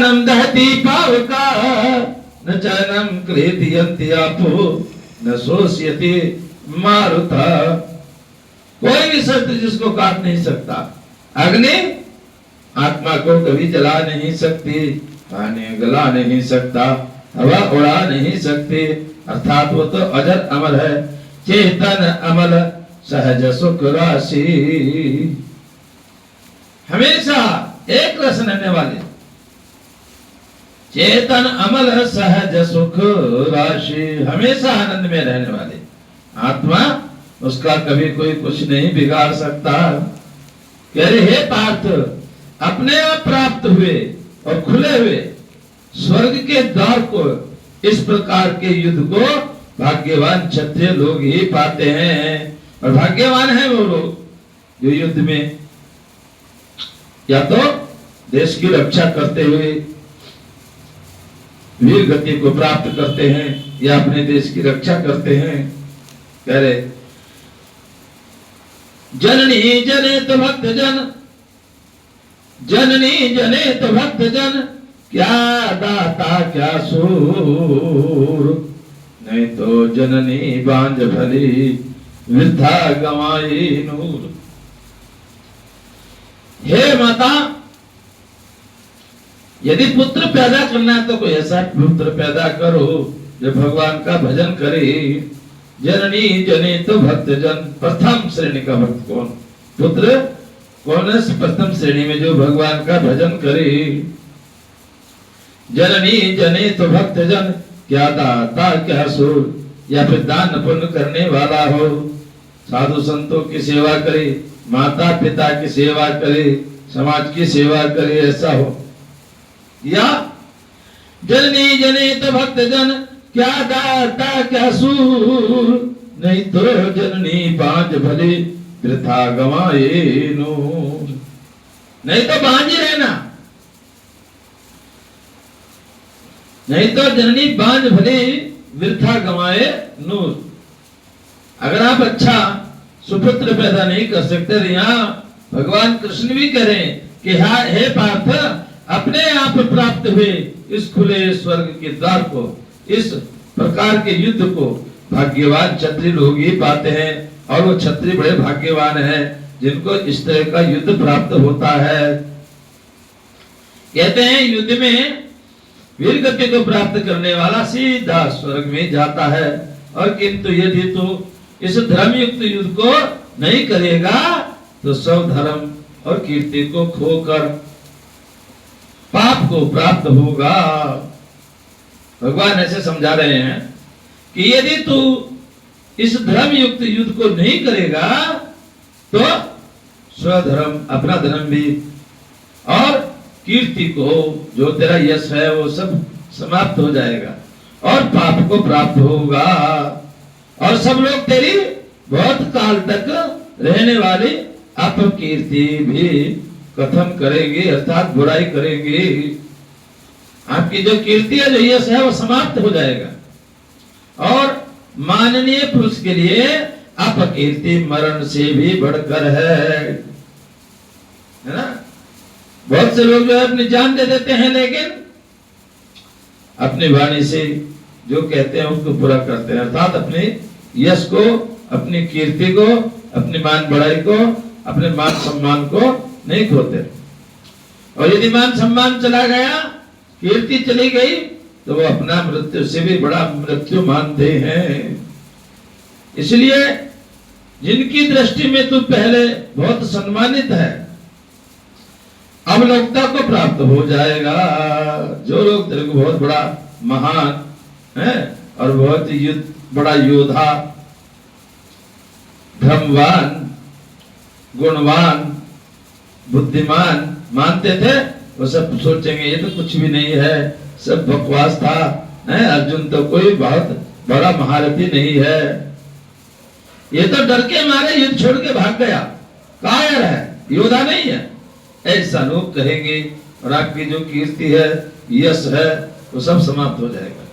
बाणम दहती पावका न चैनम क्लेदयन्ति आपो न शोष्यति मारुता। कोई भी शस्त्र जिसको काट नहीं सकता, अग्नि आत्मा को कभी जला नहीं सकती, पानी गला नहीं सकता, हवा उड़ा नहीं सकती, अर्थात वो तो अजर अमर है। चेतन अमल सहज सुख राशि, हमेशा एक रस रहने वाले, चेतन अमल सहज सुख राशि, हमेशा आनंद में रहने वाले आत्मा, उसका कभी कोई कुछ नहीं बिगाड़ सकता। कह रहे हे पार्थ, अपने आप प्राप्त हुए और खुले हुए स्वर्ग के द्वार को, इस प्रकार के युद्ध को भाग्यवान क्षत्रिय लोग ही पाते हैं। और भाग्यवान है वो लोग जो युद्ध में या तो देश की रक्षा करते हुए वीर गति को प्राप्त करते हैं या अपने देश की रक्षा करते हैं। कह रहे जननी जनेत भक्त जन, जननी जनेत भक्त जन, क्या दाता क्या सूर, नहीं तो जननी बांझ भली वृद्धा गंवाई नूर। हे माता, यदि पुत्र पैदा करना है तो कोई ऐसा पुत्र पैदा करो जो भगवान का भजन करे। जननी जने तो भक्त जन, प्रथम श्रेणी का भक्त कौन? पुत्र कौन है प्रथम श्रेणी में जो भगवान का भजन करे। जननी जने तो भक्त जन, क्या दाता क्या सूर, या फिर दान पुण्य करने वाला हो, साधु संतों की सेवा करे, माता पिता की सेवा करे, समाज की सेवा करे, ऐसा हो। या जननी जने तो भक्त जन, क्या दाता क्या सूर, नहीं तो जननी बांझ भले वृथा गंवाए नूर। नहीं तो बांझ ही रहना, नहीं तो जननी बांझ भले वृथा गंवाए नूर। अगर आप अच्छा सुपुत्र पैदा नहीं कर सकते, यहाँ भगवान कृष्ण भी करें कि हे पार्थ, अपने आप प्राप्त हुए इस खुले स्वर्ग के द्वार को, इस प्रकार के युद्ध को भाग्यवान क्षत्रिय लोग ही पाते हैं। और वो क्षत्रिय बड़े भाग्यवान हैं जिनको इस तरह का युद्ध प्राप्त होता है। कहते हैं युद्ध में वीर गति को प्राप्त करने वाला सीधा स्वर्ग में जाता है। और किंतु यदि तू इस धर्मयुक्त युद्ध को नहीं करेगा तो सब धर्म और कीर्ति को खोकर पाप को प्राप्त होगा। भगवान ऐसे समझा रहे हैं कि यदि तू इस धर्म युक्त युद्ध को नहीं करेगा तो स्वधर्म, अपना धर्म भी, और कीर्ति को, जो तेरा यश है वो सब समाप्त हो जाएगा और पाप को प्राप्त होगा। और सब लोग तेरी बहुत काल तक रहने वाली अपकीर्ति भी कथन करेंगे, अर्थात बुराई करेंगे। आपकी जो कीर्ति है, जो यश है, वो समाप्त हो जाएगा। और माननीय पुरुष के लिए अपकीर्ति मरण से भी बढ़कर है ना। बहुत से लोग जो है अपनी जान दे देते हैं, लेकिन अपनी वाणी से जो कहते हैं उसको पूरा करते हैं, अर्थात अपने यश को, अपनी कीर्ति को, अपनी मान बढ़ाई को, अपने मान सम्मान को नहीं खोते। और यदि मान सम्मान चला गया, कीर्ति चली गई, तो वो अपना मृत्यु से भी बड़ा मृत्यु मानते हैं। इसलिए जिनकी दृष्टि में तू पहले बहुत सम्मानित है, अब लोकता को प्राप्त हो जाएगा। जो लोग तेरे को बहुत बड़ा महान है और बहुत बड़ा योद्धा, धर्मवान, गुणवान, बुद्धिमान मानते थे, वो सब सोचेंगे ये तो कुछ भी नहीं है, सब बकवास था, अर्जुन तो कोई बहुत बड़ा महारथी नहीं है, ये तो डर के मारे युद्ध छोड़ के भाग गया, कायर है, योद्धा नहीं है, ऐसा लोग कहेंगे। और आपकी जो कीर्ति है, यश है, वो सब समाप्त हो जाएगा।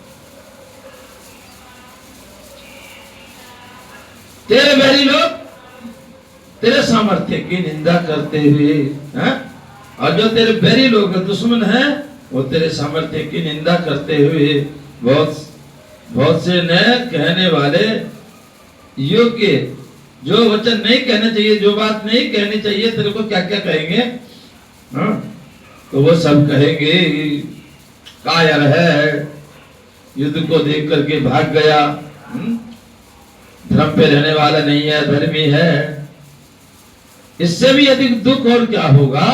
तेरे बैरी लोग तेरे सामर्थ्य की निंदा करते हुए, और जो तेरे बैरी लोग दुश्मन हैं, वो तेरे सामर्थ्य की निंदा करते हुए बहुत बहुत से न कहने वाले योग्य जो वचन नहीं कहना चाहिए, जो बात नहीं कहनी चाहिए, तेरे को क्या क्या कहेंगे, हाँ? तो वो सब कहेंगे कायर है, युद्ध को देख करके भाग गया, धर्म पे रहने वाला नहीं है, धर्मी है। इससे भी अधिक दुख और क्या होगा?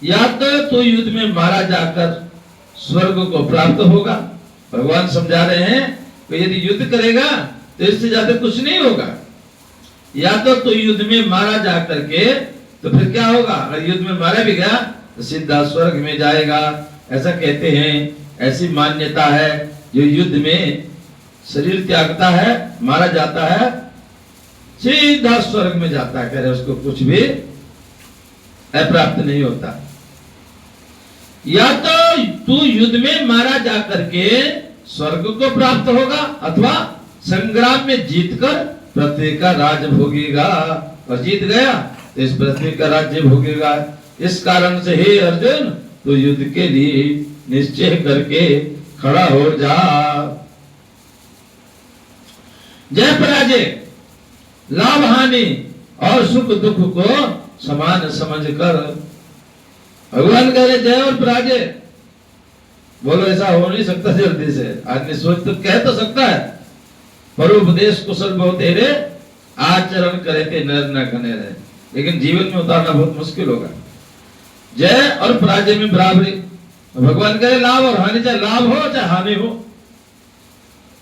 या तो युद्ध में मारा जाकर स्वर्ग को प्राप्त होगा। भगवान समझा रहे हैं कि यदि युद्ध करेगा तो इससे ज्यादा कुछ नहीं होगा। या तो युद्ध में मारा जा करके, तो फिर क्या होगा? अगर युद्ध में मारा भी गया तो सीधा स्वर्ग में जाएगा, ऐसा कहते हैं। ऐसी मान्यता है, जो युद्ध में शरीर त्यागता है, मारा जाता है, सीधा स्वर्ग में जाता है। कह रहे उसको कुछ भी अप्राप्त नहीं होता। या तो तू युद्ध में मारा जा करके स्वर्ग को प्राप्त होगा, अथवा संग्राम में जीतकर पृथ्वी का राज भोगेगा, और जीत गया तो इस पृथ्वी का राज्य भोगेगा। इस कारण से हे अर्जुन, तो युद्ध के लिए निश्चय करके खड़ा हो जा। जय पराजय, लाभ हानि और सुख दुख को समान समझकर, भगवान कह रहे जय और पराजय। बोलो ऐसा हो नहीं सकता जल्दी से। आदमी सोच तो कह तो सकता है, पर उपदेश कुशल बहुत तेरे, आचरण करे थे नर न कने रहे, लेकिन जीवन में उतारना बहुत मुश्किल होगा। जय और पराजय में बराबरी। भगवान कह रहे लाभ और हानि, चाहे लाभ हो चाहे हानि हो।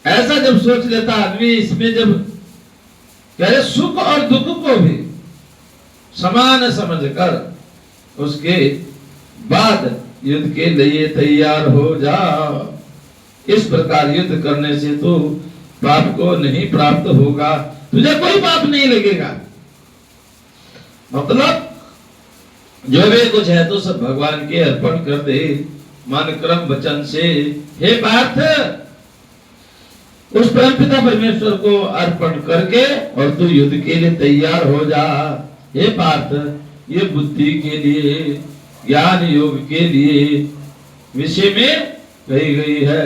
ऐसा जब सोच लेता आदमी, इसमें जब कह रहे सुख और दुख को भी समान समझकर, उसके बाद युद्ध के लिए तैयार हो जा। इस प्रकार युद्ध करने से तो पाप को नहीं प्राप्त होगा, तुझे कोई पाप नहीं लगेगा। मतलब जो भी कुछ है तो सब भगवान के अर्पण कर दे, मन क्रम वचन से। हे पार्थ, उस परमपिता परमेश्वर को अर्पण करके और तू युद्ध के लिए तैयार हो जा। हे पार्थ, ये बुद्धि के लिए, ज्ञान योग के लिए विषय में कही गई है।